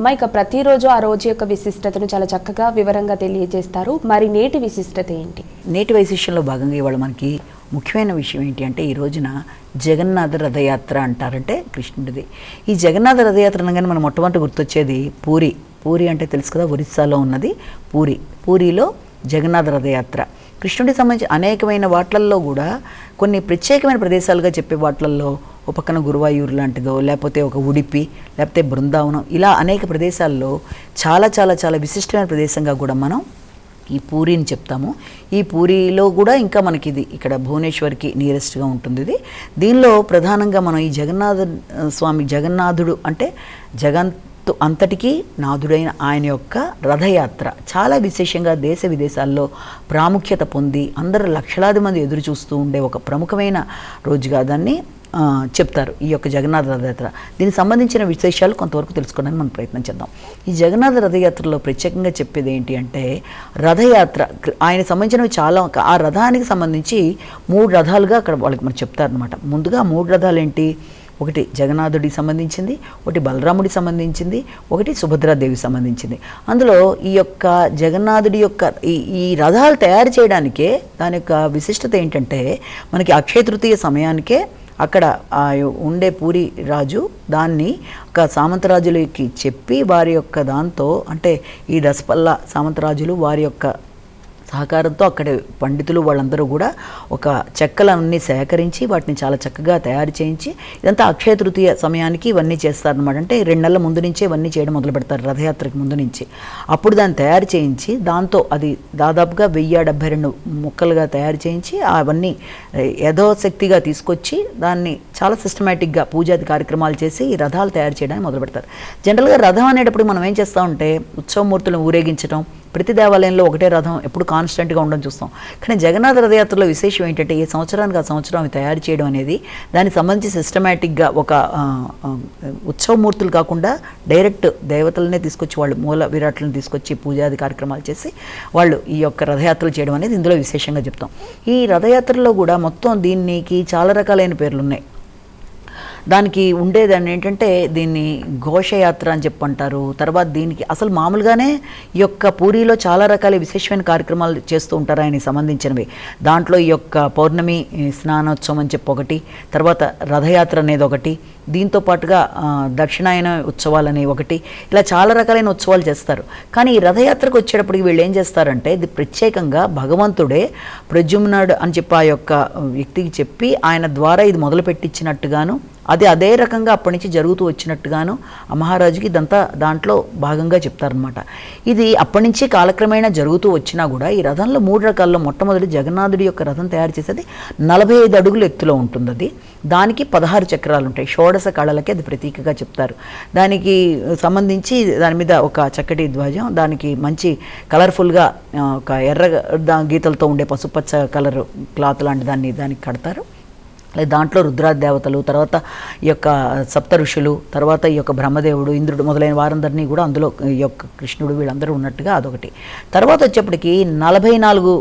అమ్మ. ఇక ప్రతిరోజు ఆ రోజు యొక్క విశిష్టతను చాలా చక్కగా వివరంగా తెలియజేస్తారు. మరి నేటి విశిష్టత ఏంటి? నేటి విశేషంలో భాగంగా ఇవాళ మనకి ముఖ్యమైన విషయం ఏంటి అంటే, ఈ రోజున జగన్నాథ రథయాత్ర అంటారంటే కృష్ణుడిది. ఈ జగన్నాథ రథయాత్ర అనగానే మనం మొట్టమొదటి గుర్తొచ్చేది పూరి. పూరి అంటే తెలుసు కదా, ఒరిస్సాలో ఉన్నది పూరి. పూరిలో జగన్నాథ రథయాత్ర కృష్ణుడికి సంబంధించి అనేకమైన వాట్లల్లో కూడా కొన్ని ప్రత్యేకమైన ప్రదేశాలుగా చెప్పే వాట్లల్లో ఒక పక్కన గురువాయూరు లాంటిదో, లేకపోతే ఒక ఉడిపి, లేకపోతే బృందావనం, ఇలా అనేక ప్రదేశాల్లో చాలా చాలా చాలా విశిష్టమైన ప్రదేశంగా కూడా మనం ఈ పూరిని చెప్తాము. ఈ పూరిలో కూడా ఇంకా మనకి ఇది ఇక్కడ భువనేశ్వర్కి నియరెస్ట్గా ఉంటుంది. ఇది దీనిలో ప్రధానంగా మనం ఈ జగన్నాథుడు అంటే అంతటికీ నాథుడైన ఆయన యొక్క రథయాత్ర చాలా విశేషంగా దేశ విదేశాల్లో ప్రాముఖ్యత పొంది అందరూ లక్షలాది మంది ఎదురు చూస్తూ ఉండే ఒక ప్రముఖమైన రోజుగా దాన్ని చెప్తారు, ఈ యొక్క జగన్నాథ రథయాత్ర. దీనికి సంబంధించిన విశేషాలు కొంతవరకు తెలుసుకోవడానికి మనం ప్రయత్నం చేద్దాం. ఈ జగన్నాథ రథయాత్రలో ప్రత్యేకంగా చెప్పేది ఏంటి అంటే, రథయాత్ర ఆయన సంబంధించినవి చాలా, ఆ రథానికి సంబంధించి 3 రథాలుగా అక్కడ వాళ్ళకి మనం చెప్తారనమాట. ముందుగా 3 రథాలు ఏంటి? ఒకటి జగన్నాథుడికి సంబంధించింది, ఒకటి బలరాముడికి సంబంధించింది, ఒకటి సుభద్రాదేవికి సంబంధించింది. అందులో ఈ యొక్క జగన్నాథుడి యొక్క ఈ రథాలు తయారు చేయడానికే దాని యొక్క విశిష్టత ఏంటంటే, మనకి అక్షయ తృతీయ సమయానికే అక్కడ ఉండే పూరి రాజు దాన్ని ఒక సామంతరాజులకి చెప్పి వారి యొక్క దాంతో, అంటే ఈ దశపల్ల సామంతరాజులు వారి యొక్క సహకారంతో అక్కడ పండితులు వాళ్ళందరూ కూడా ఒక చెక్కలన్నీ సేకరించి వాటిని చాలా చక్కగా తయారు చేయించి, ఇదంతా అక్షయ తృతీయ సమయానికి ఇవన్నీ చేస్తారనమాట. అంటే 2 నెలల ముందు నుంచే ఇవన్నీ చేయడం మొదలు పెడతారు, రథయాత్రకి ముందు నుంచి. అప్పుడు దాన్ని తయారు చేయించి దాంతో అది దాదాపుగా 1072 ముక్కలుగా తయారు చేయించి అవన్నీ యథోశక్తిగా తీసుకొచ్చి దాన్ని చాలా సిస్టమేటిక్గా పూజాది కార్యక్రమాలు చేసి ఈ రథాలు తయారు చేయడానికి మొదలు పెడతారు. జనరల్గా రథం అనేటప్పుడు మనం ఏం చేస్తామంటే, ఉత్సవమూర్తులను ఊరేగించడం, ప్రతి దేవాలయంలో ఒకటే రథం ఎప్పుడు కాన్స్టెంట్గా ఉండడం చూస్తాం. కానీ జగన్నాథ రథయాత్రలో విశేషం ఏంటంటే, ఏ సంవత్సరానికి ఆ సంవత్సరం అవి తయారు చేయడం అనేది, దానికి సంబంధించి సిస్టమేటిక్గా ఒక ఉత్సవమూర్తులు కాకుండా డైరెక్ట్ దేవతలనే తీసుకొచ్చి వాళ్ళు మూల విరాట్లను తీసుకొచ్చి పూజాది కార్యక్రమాలు చేసి వాళ్ళు ఈ యొక్క రథయాత్రలు చేయడం అనేది ఇందులో విశేషంగా చెప్తాం. ఈ రథయాత్రలో కూడా మొత్తం దీనికి చాలా రకాలైన పేర్లు ఉన్నాయి. దానికి ఉండేదాన్ని ఏంటంటే, దీన్ని ఘోషయాత్ర అని చెప్పంటారు. తర్వాత దీనికి అసలు మామూలుగానే ఈ యొక్క పూరిలో చాలా రకాల విశేషమైన కార్యక్రమాలు చేస్తూ ఉంటారు ఆయనకి సంబంధించినవి. దాంట్లో ఈ యొక్క పౌర్ణమి స్నానోత్సవం అని చెప్పి ఒకటి, తర్వాత రథయాత్ర అనేది ఒకటి, దీంతో పాటుగా దక్షిణాయన ఉత్సవాలు అనేవి ఒకటి, ఇలా చాలా రకాలైన ఉత్సవాలు చేస్తారు. కానీ ఈ రథయాత్రకు వచ్చేటప్పటికి వీళ్ళు ఏం చేస్తారంటే, ఇది ప్రత్యేకంగా భగవంతుడే ప్రద్యుమ్నుడు అని చెప్పి ఆ యొక్క వ్యక్తికి చెప్పి ఆయన ద్వారా ఇది మొదలు పెట్టించినట్టుగాను, అదే రకంగా అప్పటి నుంచి జరుగుతూ వచ్చినట్టుగాను ఆ మహారాజుకి ఇదంతా దాంట్లో భాగంగా చెప్తారనమాట. ఇది అప్పటి నుంచి కాలక్రమేణా జరుగుతూ వచ్చినా కూడా ఈ రథంలో 3 రకాల్లో మొట్టమొదటి జగన్నాథుడి యొక్క రథం తయారు చేసేది 45 అడుగుల ఎత్తులో ఉంటుంది. అది దానికి 16 చక్రాలు ఉంటాయి. షోడశ కళలకి అది ప్రతీకగా చెప్తారు. దానికి సంబంధించి దాని మీద ఒక చక్కటి ధ్వజం, దానికి మంచి కలర్ఫుల్గా ఒక ఎర్ర గీతలతో ఉండే పసుపచ్చ కలర్ క్లాత్ లాంటి దానికి కడతారు. దాంట్లో రుద్రాదేవతలు, తర్వాత ఈ యొక్క సప్త ఋషులు, తర్వాత ఈ యొక్క బ్రహ్మదేవుడు, ఇంద్రుడు మొదలైన వారందరినీ కూడా అందులో ఈ యొక్క కృష్ణుడు వీళ్ళందరూ ఉన్నట్టుగా అదొకటి. తర్వాత వచ్చేప్పటికి 44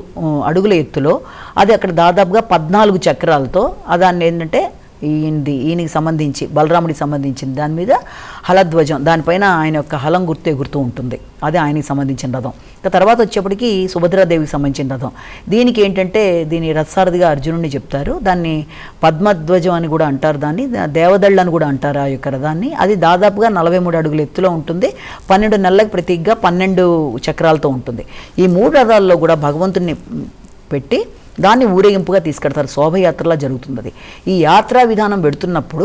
అడుగుల ఎత్తులో అది అక్కడ దాదాపుగా 14 చక్రాలతో దాన్ని ఏంటంటే ఈయనకి సంబంధించి బలరాముడికి సంబంధించింది, దాని మీద హలధ్వజం, దానిపైన ఆయన యొక్క హలం ఎగురుతూ ఉంటుంది. అదే ఆయనకి సంబంధించిన రథం. తర్వాత వచ్చేప్పటికి సుభద్రాదేవికి సంబంధించిన రథం. దీనికి ఏంటంటే దీని రథసారథిగా అర్జునుడిని చెప్తారు. దాన్ని పద్మధ్వజం అని కూడా అంటారు, దాన్ని దేవదళ్ళు అని కూడా అంటారు ఆ యొక్క రథాన్ని. అది దాదాపుగా 43 అడుగుల ఎత్తులో ఉంటుంది. 12 నెలలకు ప్రతీకగా 12 చక్రాలతో ఉంటుంది. ఈ 3 రథాల్లో కూడా భగవంతుడిని పెట్టి దాన్ని ఊరేగింపుగా తీసుకెడతారు. శోభయాత్రలా జరుగుతుంది అది. ఈ యాత్రా విధానం పెడుతున్నప్పుడు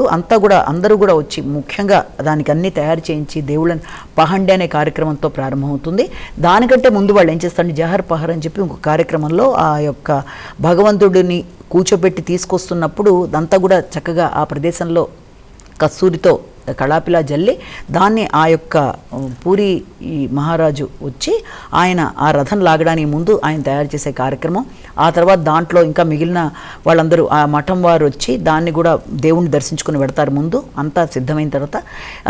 అందరూ కూడా వచ్చి ముఖ్యంగా దానికి అన్నీ తయారు చేయించి దేవుళ్ళని పహండి అనే కార్యక్రమంతో ప్రారంభమవుతుంది. దానికంటే ముందు వాళ్ళు ఏం చేస్తారంటే జహర్ పహర్ అని చెప్పి ఇంకొక కార్యక్రమంలో ఆ యొక్క భగవంతుడిని కూర్చోబెట్టి తీసుకొస్తున్నప్పుడు అంతా కూడా చక్కగా ఆ ప్రదేశంలో కస్తూరితో కళాపిలా జల్లి దాన్ని ఆ యొక్క పూరి ఈ మహారాజు వచ్చి ఆయన ఆ రథం లాగడానికి ముందు ఆయన తయారు చేసే కార్యక్రమం. ఆ తర్వాత దాంట్లో ఇంకా మిగిలిన వాళ్ళందరూ ఆ మఠం వారు వచ్చి దాన్ని కూడా దేవుణ్ణి దర్శించుకుని పెడతారు ముందు, అంతా సిద్ధమైన తర్వాత.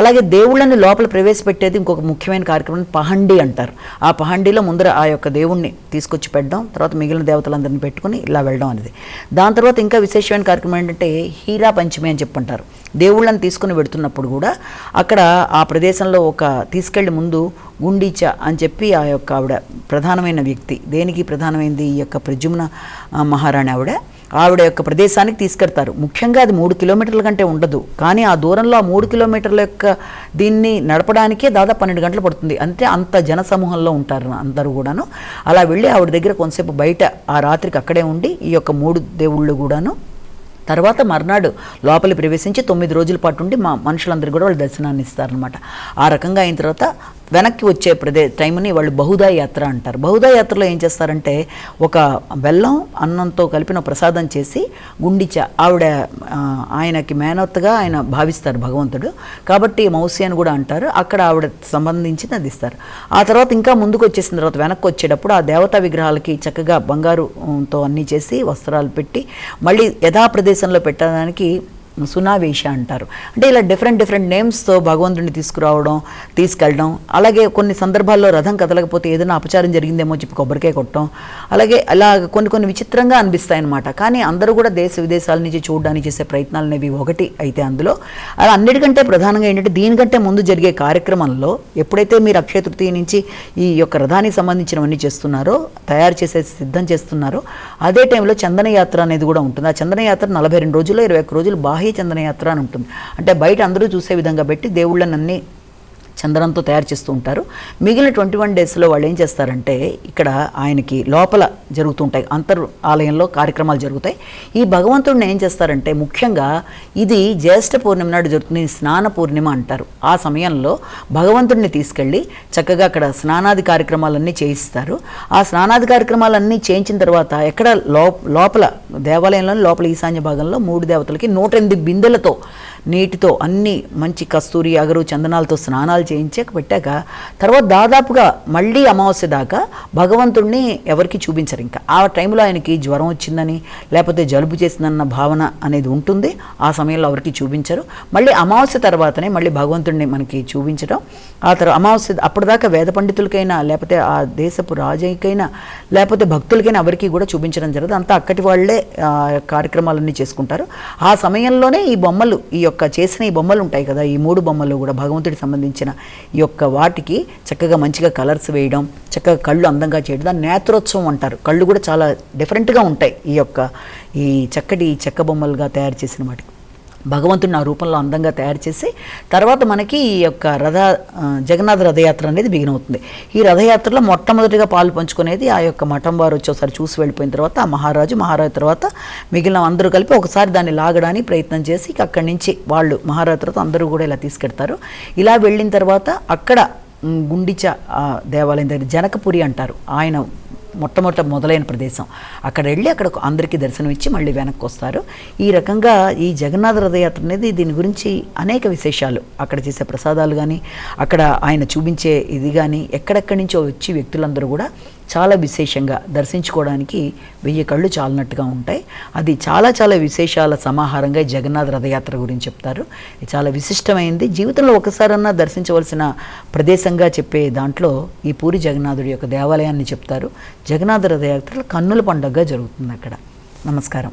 అలాగే దేవుళ్ళని లోపల ప్రవేశపెట్టేది ఇంకొక ముఖ్యమైన కార్యక్రమం పహండి అంటారు. ఆ పహండిలో ముందర ఆ యొక్క దేవుణ్ణి తీసుకొచ్చి పెట్టడం, తర్వాత మిగిలిన దేవతలందరినీ పెట్టుకుని ఇలా వెళ్ళడం అనేది. దాని తర్వాత ఇంకా విశేషమైన కార్యక్రమం ఏంటంటే హీరా పంచమి అని చెప్పంటారు. దేవుళ్ళని తీసుకుని వెడుతున్నప్పుడు కూడా అక్కడ ఆ ప్రదేశంలో ఒక తీసుకెళ్ళి ముందు గుండీచ అని చెప్పి ఆ యొక్క ఆవిడ ప్రధానమైన వ్యక్తి. దేనికి ప్రధానమైంది? ఈ యొక్క ప్రద్యుమ్న మహారాణి ఆవిడ యొక్క ప్రదేశానికి తీసుకెడతారు. ముఖ్యంగా అది 3 కిలోమీటర్ల కంటే ఉండదు, కానీ ఆ దూరంలో ఆ 3 కిలోమీటర్ల యొక్క దీన్ని నడపడానికే దాదాపు 12 గంటలు పడుతుంది. అంటే అంత జనసమూహంలో ఉంటారు అందరూ కూడాను. అలా వెళ్ళి ఆవిడ దగ్గర కొంతసేపు బయట ఆ రాత్రికి అక్కడే ఉండి ఈ యొక్క 3 దేవుళ్ళు కూడాను తర్వాత మర్నాడు లోపలి ప్రవేశించి 9 రోజుల పాటు ఉండి మనుషులందరూ కూడా వాళ్ళు దర్శనాన్ని ఇస్తారనమాట. ఆ రకంగా అయిన తర్వాత వెనక్కి వచ్చే టైంని వాళ్ళు బహుదా యాత్ర అంటారు. బహుదా యాత్రలో ఏం చేస్తారంటే ఒక బెల్లం అన్నంతో కలిపిన ప్రసాదం చేసి గుండిచ ఆయనకి మేనత్తగా ఆయన భావిస్తారు భగవంతుడు, కాబట్టి మౌసి అని కూడా అంటారు. అక్కడ ఆవిడ సంబంధించి అది ఇస్తారు. ఆ తర్వాత ఇంకా ముందుకు వచ్చేసిన తర్వాత వెనక్కి వచ్చేటప్పుడు ఆ దేవతా విగ్రహాలకి చక్కగా బంగారుతో అన్నీ చేసి వస్త్రాలు పెట్టి మళ్ళీ యథాప్రదేశంలో పెట్టడానికి సునావేశ అంటారు. అంటే ఇలా డిఫరెంట్ నేమ్స్తో భగవంతుడిని తీసుకెళ్ళడం. అలాగే కొన్ని సందర్భాల్లో రథం కదలకపోతే ఏదైనా అపచారం జరిగిందేమో చెప్పి కొబ్బరికాయ కొట్టడం. అలాగే అలా కొన్ని విచిత్రంగా అనిపిస్తాయి అన్నమాట. కానీ అందరూ కూడా దేశ విదేశాల నుంచి చూడడానికి చేసే ప్రయత్నాలు అనేవి ఒకటి అయితే అందులో అలా అన్నిటికంటే ప్రధానంగా ఏంటంటే దీనికంటే ముందు జరిగే కార్యక్రమంలో ఎప్పుడైతే మీరు అక్షయ తృతీయ నుంచి ఈ యొక్క రథానికి సంబంధించినవన్నీ చేస్తున్నారో, తయారు చేసే సిద్ధం చేస్తున్నారో, అదే టైంలో చందనయాత్ర అనేది కూడా ఉంటుంది. ఆ చందనయాత్ర 42 రోజుల్లో 21 రోజులు బాహ్య చందనయాత్ర అని ఉంటుంది. అంటే బయట అందరూ చూసే విధంగా పెట్టి దేవుళ్ళనన్నీ చందనంతో తయారు చేస్తూ ఉంటారు. మిగిలిన 21 డేస్లో వాళ్ళు ఏం చేస్తారంటే ఇక్కడ ఆయనకి లోపల జరుగుతుంటాయి, ఆలయంలో కార్యక్రమాలు జరుగుతాయి. ఈ భగవంతుడిని ఏం చేస్తారంటే ముఖ్యంగా ఇది జ్యేష్ఠ పూర్ణిమ నాడు జరుగుతుంది, స్నాన పూర్ణిమ అంటారు. ఆ సమయంలో భగవంతుడిని తీసుకెళ్ళి చక్కగా అక్కడ స్నానాది కార్యక్రమాలన్నీ చేయిస్తారు. ఆ స్నానాది కార్యక్రమాలన్నీ చేయించిన తర్వాత ఎక్కడ లోపల దేవాలయంలో లోపల ఈశాన్య భాగంలో 3 దేవతలకి 108 బిందెలతో నీటితో అన్ని మంచి కస్తూరి అగరు చందనాలతో స్నానాలు చేయించాక పెట్టాక తర్వాత దాదాపుగా మళ్ళీ అమావాస్య దాకా భగవంతుడిని ఎవరికి చూపించరు. ఇంకా ఆ టైంలో ఆయనకి జ్వరం వచ్చిందని లేకపోతే జలుబు చేసిందన్న భావన అనేది ఉంటుంది. ఆ సమయంలో ఎవరికి చూపించరు. మళ్ళీ అమావాస్య తర్వాతనే మళ్ళీ భగవంతుడిని మనకి చూపించడం. ఆ తర్వాత అమావాస్య అప్పటిదాకా వేద పండితులకైనా లేకపోతే ఆ దేశపు రాజుకైనా లేకపోతే భక్తులకైనా ఎవరికి కూడా చూపించడం జరగదు. అంతా అక్కడి వాళ్ళే కార్యక్రమాలన్నీ చేసుకుంటారు. ఆ సమయంలోనే ఈ బొమ్మలు ఈ యొక్క చేసిన ఈ బొమ్మలు ఉంటాయి కదా, ఈ 3 బొమ్మలు కూడా భగవంతుడికి సంబంధించిన ఈ యొక్క వాటికి చక్కగా మంచిగా కలర్స్ వేయడం, చక్కగా కళ్ళు అందంగా చేయడం, దాన్ని నేత్రోత్సవం అంటారు. కళ్ళు కూడా చాలా డిఫరెంట్గా ఉంటాయి ఈ చక్కటి చెక్క బొమ్మలుగా తయారు చేసిన వాటికి. భగవంతుడిని ఆ రూపంలో అందంగా తయారు చేసి తర్వాత మనకి ఈ యొక్క జగన్నాథ రథయాత్ర అనేది బిగినవుతుంది. ఈ రథయాత్రలో మొట్టమొదటిగా పాలు పంచుకునేది ఆ యొక్క మఠం వారు వచ్చి ఒకసారి చూసి వెళ్ళిపోయిన తర్వాత ఆ మహారాజు తర్వాత మిగిలిన అందరూ కలిపి ఒకసారి దాన్ని లాగడానికి ప్రయత్నం చేసి అక్కడి నుంచి వాళ్ళు మహారాజు తర్వాత అందరూ కూడా ఇలా తీసుకెడతారు. ఇలా వెళ్ళిన తర్వాత అక్కడ గుండిచ దేవాలయం దగ్గర జనకపురి అంటారు, ఆయన మొదలైన ప్రదేశం. అక్కడ వెళ్ళి అక్కడ అందరికీ దర్శనం ఇచ్చి మళ్ళీ వెనక్కి వస్తారు. ఈ రకంగా ఈ జగన్నాథ రథయాత్ర అనేది దీని గురించి అనేక విశేషాలు, అక్కడ చేసే ప్రసాదాలు కానీ అక్కడ ఆయన చూపించే ఇది కానీ ఎక్కడెక్కడి నుంచో వచ్చి వ్యక్తులందరూ కూడా చాలా విశేషంగా దర్శించుకోవడానికి 1000 కళ్ళు చాలినట్టుగా ఉంటాయి. అది చాలా విశేషాల సమాహారంగా జగన్నాథ రథయాత్ర గురించి చెప్తారు. ఇది చాలా విశిష్టమైంది, జీవితంలో ఒకసారన్నా దర్శించవలసిన ప్రదేశంగా చెప్పే దాంట్లో ఈ పూరి జగన్నాథుడి యొక్క దేవాలయాన్ని చెప్తారు. జగన్నాథ రథయాత్ర కన్నుల పండుగగా జరుగుతుంది అక్కడ. నమస్కారం.